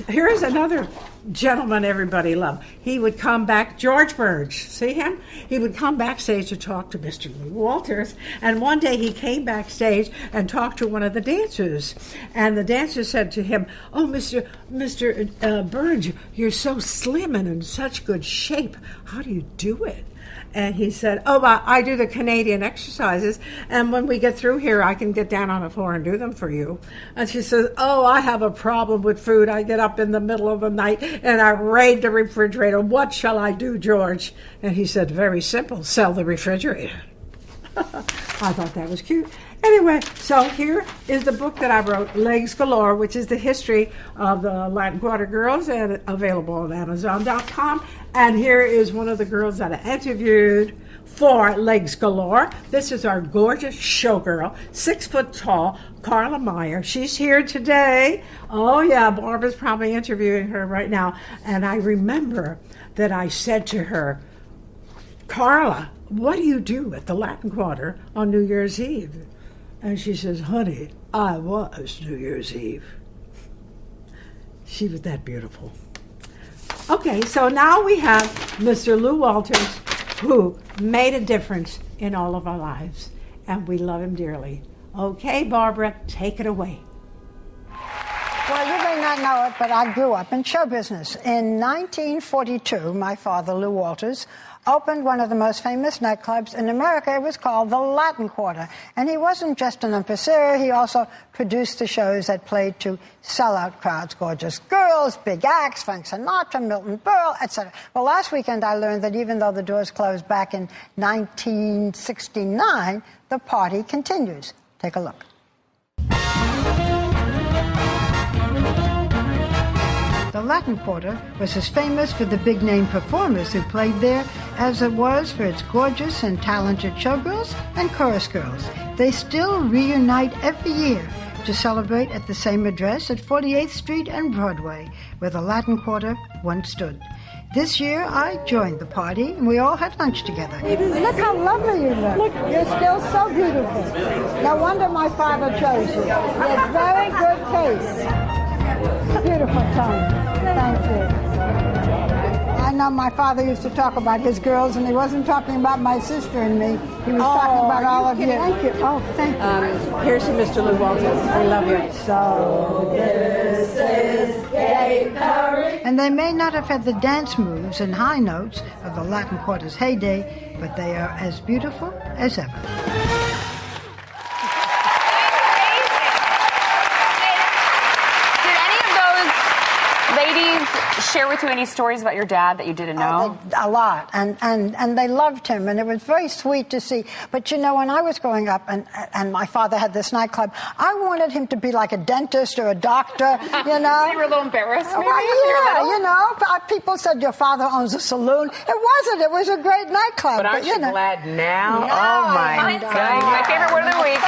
Here is another gentleman everybody loved. He would come back, George Burge, see him? He would come backstage to talk to Mr. Lee Walters, and one day he came backstage and talked to one of the dancers, and the dancer said to him, "Oh, Mr. Burge, you're so slim and in such good shape. How do you do it?" And he said, "Oh, I do the Canadian exercises, and when we get through here, I can get down on the floor and do them for you." And she says, "Oh, I have a problem with food. I get up in the middle of the night, and I raid the refrigerator. What shall I do, George?" And he said, "Very simple, sell the refrigerator." I thought that was cute. Anyway, so here is the book that I wrote, Legs Galore, which is the history of the Latin Quarter girls, and available on Amazon.com. And here is one of the girls that I interviewed for Legs Galore. This is our gorgeous showgirl, 6 foot tall, Carla Meyer. She's here today. Oh yeah, Barbara's probably interviewing her right now. And I remember that I said to her, "Carla, what do you do at the Latin Quarter on New Year's Eve?" And she says, "Honey, I was New Year's Eve." She was that beautiful. Okay, so now we have Mr. Lou Walters, who made a difference in all of our lives, and we love him dearly. Okay, Barbara, take it away. Well, you may not know it, but I grew up in show business. In 1942, my father, Lou Walters, opened one of the most famous nightclubs in America. It was called the Latin Quarter. And he wasn't just an impresario, he also produced the shows that played to sellout crowds, gorgeous girls, big acts, Frank Sinatra, Milton Berle, etc. Well, last weekend I learned that even though the doors closed back in 1969, the party continues. Take a look. The Latin Quarter was as famous for the big-name performers who played there as it was for its gorgeous and talented showgirls and chorus girls. They still reunite every year to celebrate at the same address at 48th Street and Broadway, where the Latin Quarter once stood. This year, I joined the party, and we all had lunch together. Look how lovely you look. You're still so beautiful. No wonder my father chose you. You have very good taste. Beautiful, Toni. Thank you. I know my father used to talk about his girls, and he wasn't talking about my sister and me. He was talking about all of you. Thank you. Oh, thank you. Here's to Mr. Lou Walters. I love you. So this is Gay Paris. And they may not have had the dance moves and high notes of the Latin Quarter's heyday, but they are as beautiful as ever. Ladies, share with you any stories about your dad that you didn't know? A lot, and they loved him, and it was very sweet to see. But you know, when I was growing up, and my father had this nightclub, I wanted him to be like a dentist or a doctor, you know. So you were a little embarrassed, maybe? Yeah, you know, people said your father owns a saloon. It wasn't. It was a great nightclub. But aren't you glad now? Yeah, oh my God! My favorite word of the week.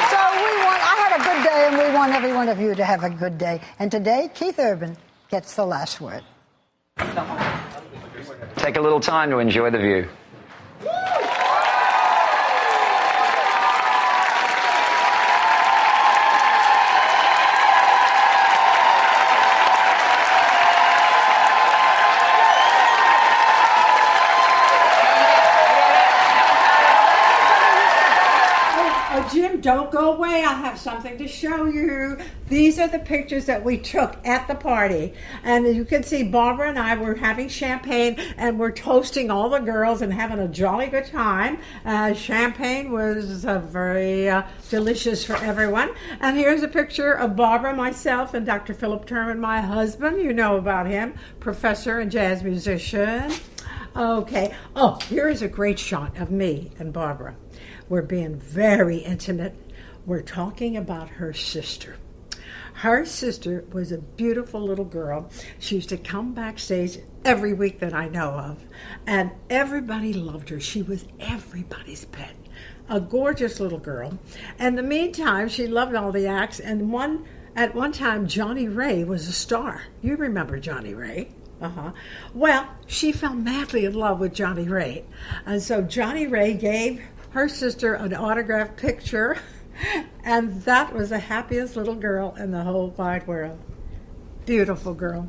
So I had a good day, and we want every one of you to have a good day. And today, Keith Urban gets the last word. Take a little time to enjoy the view. Jim, don't go away. I have something to show you. These are the pictures that we took at the party. And as you can see, Barbara and I were having champagne, and we're toasting all the girls and having a jolly good time. Champagne was very delicious for everyone. And here's a picture of Barbara, myself, and Dr. Philip Terman, my husband. You know about him, professor and jazz musician. Okay. Oh, here is a great shot of me and Barbara. We're being very intimate. We're talking about her sister. Her sister was a beautiful little girl. She used to come backstage every week that I know of, and everybody loved her. She was everybody's pet. A gorgeous little girl. And in the meantime, she loved all the acts, and at one time, Johnny Ray was a star. You remember Johnny Ray? Well, she fell madly in love with Johnny Ray. And so Johnny Ray gave her sister an autographed picture And that was the happiest little girl in the whole wide world. Beautiful girl.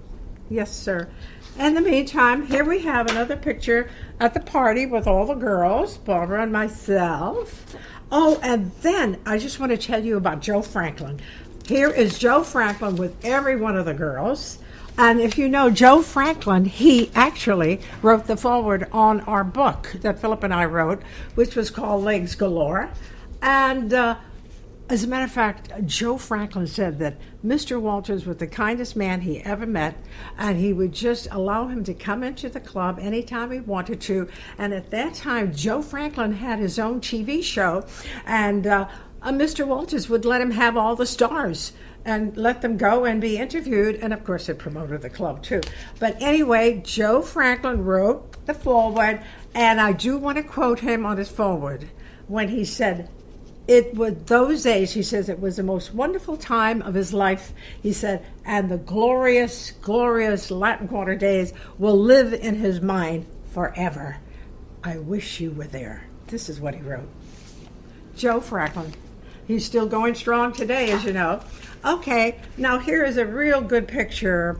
Yes, sir. In the meantime, here we have another picture at the party with all the girls, Barbara and myself. Oh, and then I just want to tell you about Joe Franklin. Here is Joe Franklin with every one of the girls. And if you know Joe Franklin, he actually wrote the foreword on our book that Philip and I wrote, which was called Legs Galore. And as a matter of fact, Joe Franklin said that Mr. Walters was the kindest man he ever met, and he would just allow him to come into the club anytime he wanted to. And at that time, Joe Franklin had his own TV show, and Mr. Walters would let him have all the stars and let them go and be interviewed, and of course it promoted the club too. But anyway, Joe Franklin wrote the foreword, and I do want to quote him on his foreword when he said, it was those days, he says, it was the most wonderful time of his life, he said, and the glorious, glorious Latin Quarter days will live in his mind forever. I wish you were there. This is what he wrote. Joe Franklin. He's still going strong today, as you know. Okay, now here is a real good picture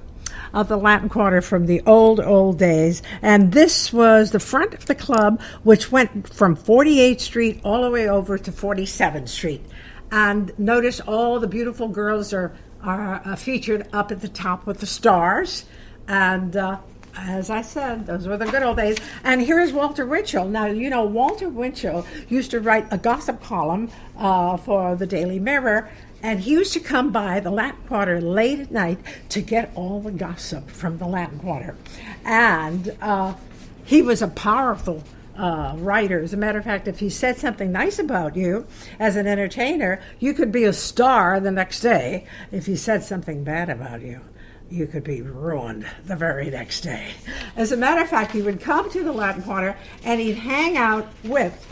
of the Latin Quarter from the old days. And this was the front of the club, which went from 48th Street all the way over to 47th Street. And notice all the beautiful girls are featured up at the top with the stars. And as I said, those were the good old days. And here's Walter Winchell. Now, you know, Walter Winchell used to write a gossip column for the Daily Mirror. And he used to come by the Latin Quarter late at night to get all the gossip from the Latin Quarter. And he was a powerful writer. As a matter of fact, if he said something nice about you as an entertainer, you could be a star the next day. If he said something bad about you, you could be ruined the very next day. As a matter of fact, he would come to the Latin Quarter and he'd hang out with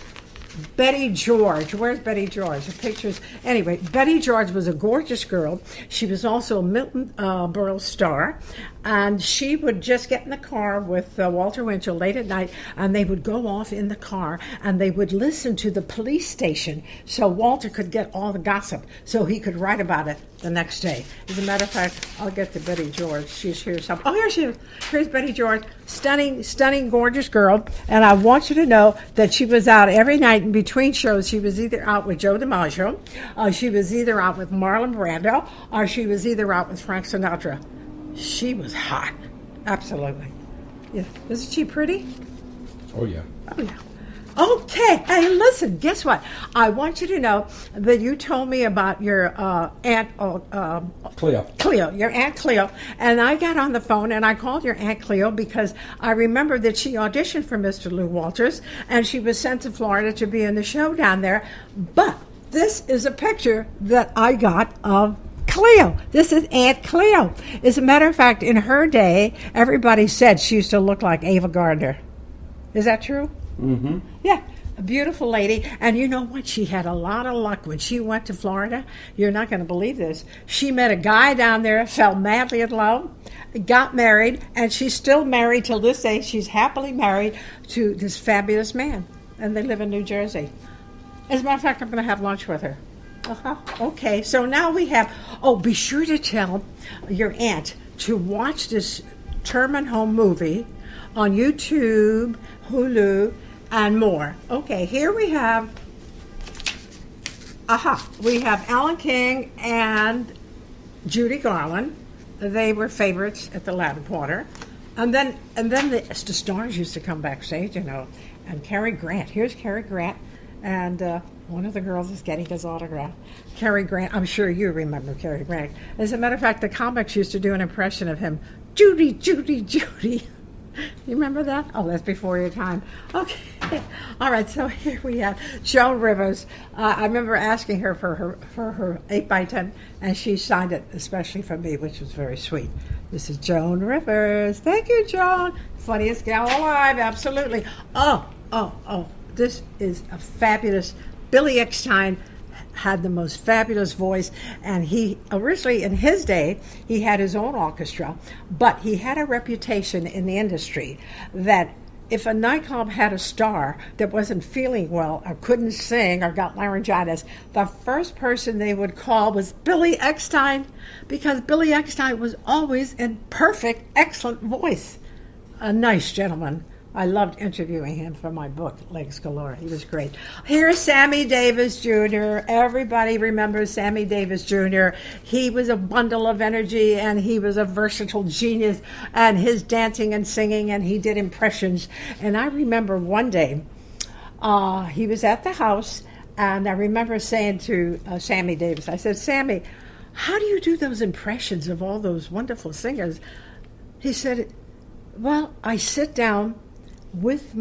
Betty George. Where's Betty George? The pictures. Anyway, Betty George was a gorgeous girl. She was also a Milton Berle star. And she would just get in the car with Walter Winchell late at night, and they would go off in the car, and they would listen to the police station so Walter could get all the gossip so he could write about it the next day. As a matter of fact, I'll get to Betty George. She's here somewhere. Oh, here she is. Here's Betty George. Stunning, stunning, gorgeous girl. And I want you to know that she was out every night in between shows. She was either out with Joe DiMaggio, she was either out with Marlon Brando, or she was either out with Frank Sinatra. She was hot. Absolutely. Yeah. Isn't she pretty? Oh, yeah. Oh, yeah. Okay. Hey, listen, guess what? I want you to know that you told me about your Aunt Cleo, your Aunt Cleo. And I got on the phone and I called your Aunt Cleo because I remember that she auditioned for Mr. Lou Walters and she was sent to Florida to be in the show down there. But this is a picture that I got of Cleo. This is Aunt Cleo. As a matter of fact, in her day, everybody said she used to look like Ava Gardner. Is that true? Mm-hmm. Yeah, a beautiful lady. And you know what? She had a lot of luck when she went to Florida. You're not going to believe this. She met a guy down there, fell madly in love, got married, and she's still married till this day. She's happily married to this fabulous man. And they live in New Jersey. As a matter of fact, I'm going to have lunch with her. Okay, so now we have, be sure to tell your aunt to watch this Terman Home movie on YouTube, Hulu, and more. Okay, here we have, we have Alan King and Judy Garland. They were favorites at the Latin Quarter. And then the stars used to come backstage, you know, and Cary Grant. Here's Cary Grant, and one of the girls is getting his autograph. Cary Grant, I'm sure you remember Cary Grant. As a matter of fact, the comics used to do an impression of him. Judy, Judy, Judy. You remember that? Oh, that's before your time. Okay. All right, so here we have Joan Rivers. I remember asking her for her 8x10, and she signed it especially for me, which was very sweet. This is Joan Rivers. Thank you, Joan. Funniest gal alive, absolutely. Oh, this is a fabulous. Billy Eckstein had the most fabulous voice, and he originally, in his day, he had his own orchestra, but he had a reputation in the industry that if a nightclub had a star that wasn't feeling well or couldn't sing or got laryngitis, the first person they would call was Billy Eckstein, because Billy Eckstein was always in perfect, excellent voice. A nice gentleman. I loved interviewing him for my book, Legs Galore. He was great. Here's Sammy Davis Jr. Everybody remembers Sammy Davis Jr. He was a bundle of energy, and he was a versatile genius, and his dancing and singing, and he did impressions. And I remember one day, he was at the house, and I remember saying to Sammy Davis, I said, Sammy, how do you do those impressions of all those wonderful singers? He said, well, I sit down with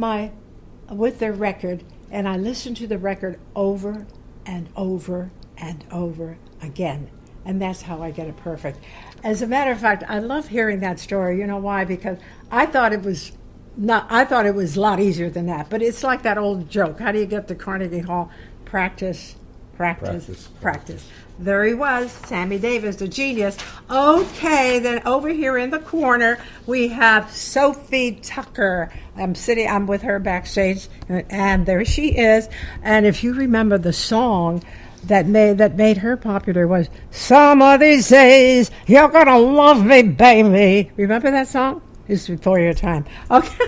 their record, and I listen to the record over and over and over again, and that's how I get it perfect. As a matter of fact, I love hearing that story. You know why? Because I thought it was a lot easier than that. But it's like that old joke: how do you get to Carnegie Hall? Practice, practice, practice. There he was, Sammy Davis, the genius. Okay, then over here in the corner, we have Sophie Tucker. I'm with her backstage, and there she is. And if you remember, the song that made her popular was "Some of These Days You're Gonna Love Me, Baby." Remember that song? It's before your time. Okay.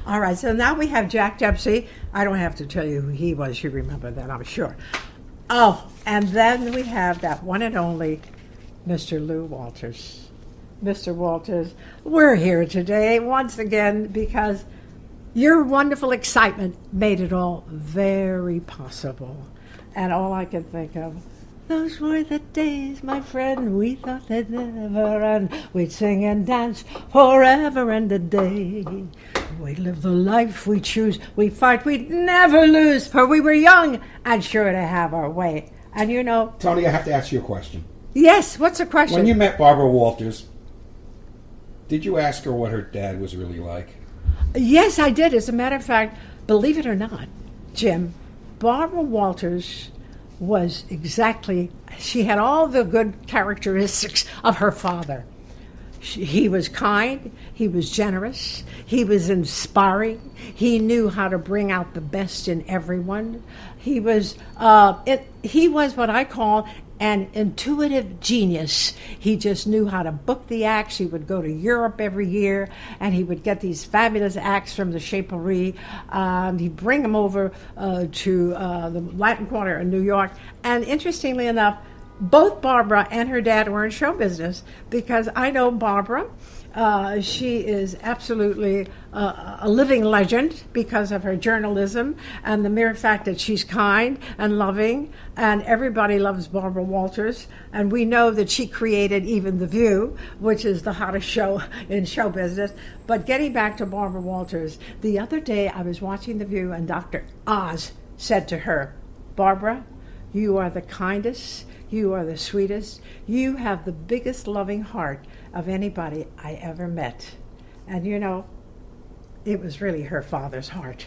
All right, so now we have Jack Dempsey. I don't have to tell you who he was. You remember that, I'm sure. Oh, and then we have that one and only Mr. Lou Walters. Mr. Walters, we're here today once again because your wonderful excitement made it all very possible. And all I can think of, those were the days, my friend, we thought they'd never end. We'd sing and dance forever and a day. We'd live the life we choose. We fight, we'd never lose, for we were young and sure to have our way. And you know... Toni, I have to ask you a question. Yes, what's the question? When you met Barbara Walters, did you ask her what her dad was really like? Yes, I did. As a matter of fact, believe it or not, Jim, Barbara Walters was she had all the good characteristics of her father. He was kind, he was generous, he was inspiring, he knew how to bring out the best in everyone. He was what I call an intuitive genius. He just knew how to book the acts. He would go to Europe every year, and he would get these fabulous acts from the Chaperie. He'd bring them over to the Latin Quarter in New York. And interestingly enough, both Barbara and her dad were in show business, because I know Barbara. She is absolutely a living legend because of her journalism and the mere fact that she's kind and loving, and everybody loves Barbara Walters. And we know that she created even The View, which is the hottest show in show business. But getting back to Barbara Walters, the other day I was watching The View, and Dr. Oz said to her, Barbara, you are the kindest, you are the sweetest, you have the biggest loving heart of anybody I ever met. And you know, it was really her father's heart.